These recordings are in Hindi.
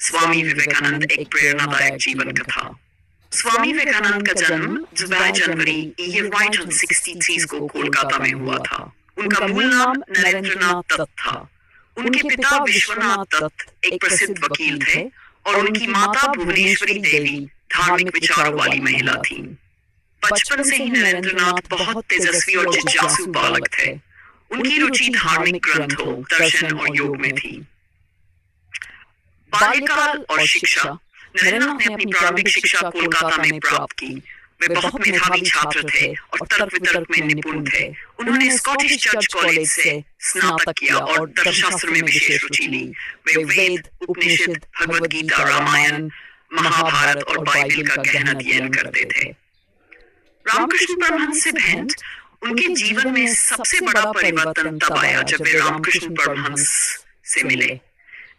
स्वामी विवेकानंद एक प्रेरणादायक जीवन कथा। स्वामी विवेकानंद का जन्म 2 जनवरी 1863 को कोलकाता में हुआ था। उनका मूल नाम नरेंद्रनाथ दत्त था। उनके पिता विश्वनाथ दत्त एक प्रसिद्ध वकील थे और उनकी माता भुवनेश्वरी देवी धार्मिक विचारों वाली महिला थी। बचपन से ही नरेंद्रनाथ बहुत तेजस्वी और जिज्ञासु बालक थे। उनकी रुचि धार्मिक ग्रंथों, दर्शन और योग में थी। बाल्यकाल और शिक्षा। नरेंद्रनाथ ने अपनी प्रारंभिक शिक्षा कोलकाता में प्राप्त की। वे बहुत मेधावी छात्र थे और तर्क वितर्क में निपुण थे। उन्होंने स्कॉटिश चर्च कॉलेज से स्नातक किया और दर्शनशास्त्र में विशेष रुचि ली। वे वेद, उपनिषद, भगवद गीता, रामायण, महाभारत और बाइबल का गहन अध्ययन करते थे। रामकृष्ण परमहंस से भेंट उनके जीवन में सबसे बड़ा परिवर्तन तब आया जब वे रामकृष्ण परमहंस से मिले।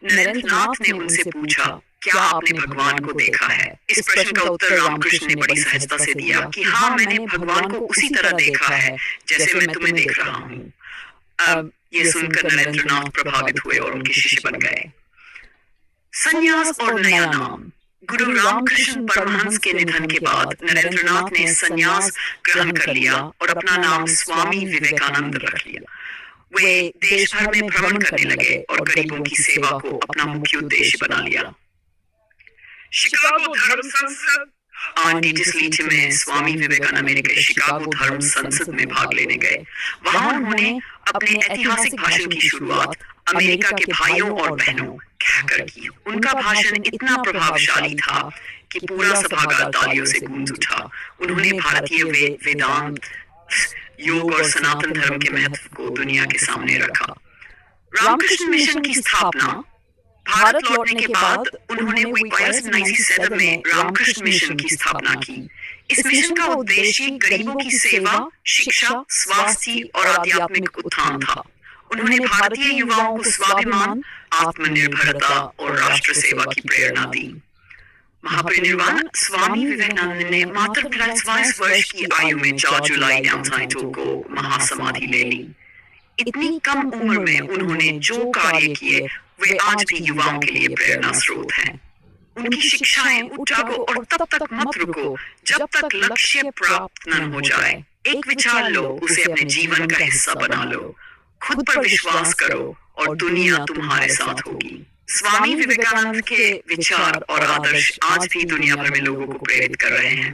नरेंद्रनाथ ने उनसे पूछा, क्या आपने भगवान को देखा है? इस प्रश्न का उत्तर रामकृष्ण ने बड़ी सहजता से दिया कि हाँ, मैंने भगवान को उसी तरह देखा है जैसे मैं तुम्हें देख रहा हूँ। ये सुनकर नरेंद्रनाथ प्रभावित हुए और उनके शिष्य बन गए। संन्यास और नया नाम। गुरु रामकृष्ण परमहंस के निधन के बाद नरेंद्रनाथ ने संन्यास ग्रहण कर लिया और अपना नाम स्वामी विवेकानंद रख लिया। वे देश भर में भ्रमण करने लगे और गरीबों की सेवा को अपना मुख्य उद्देश्य बना लिया। शिकागो धर्म संसद। आंटीटिस लीचे में स्वामी विवेकानंद अमेरिका के शिकागो धर्म संसद में भाग लेने गए। वहां उन्होंने अपने ऐतिहासिक भाषण की शुरुआत अमेरिका के भाइयों और बहनों कहकर की। उनका भाषण इतना प्रभावशाली था कि पूरा सभागार तालियों से गूंज उठा। उन्होंने भारतीय वेदांत, योग और सनातन धर्म के महत्व को दुनिया के सामने रखा। रामकृष्ण मिशन की स्थापना। भारत लौटने के बाद उन्होंने 1997 में रामकृष्ण मिशन की स्थापना की। इस मिशन का उद्देश्य गरीबों की सेवा, शिक्षा, स्वास्थ्य और आध्यात्मिक उत्थान था। उन्होंने भारतीय युवाओं को स्वाभिमान, आत्मनिर्भरता और राष्ट्र सेवा की प्रेरणा दी। महापरिनिर्वाण। स्वामी विवेकानंद ने मात्र 23 वर्ष की आयु में 4 जुलाई 1992 को महासमाधि ले ली। इतनी कम उम्र में उन्होंने जो कार्य किए वे आज भी युवाओं के लिए प्रेरणा स्रोत हैं। उनकी शिक्षाएं उठ जागो और तब तक मत रुको जब तक लक्ष्य प्राप्त न हो जाए। एक विचार लो, उसे अपने जीवन का हिस्सा बना लो। खुद पर विश्वास करो और दुनिया तुम्हारे साथ होगी। स्वामी विवेकानंद के विचार और आदर्श आज भी दुनिया भर में लोगों को प्रेरित कर रहे हैं।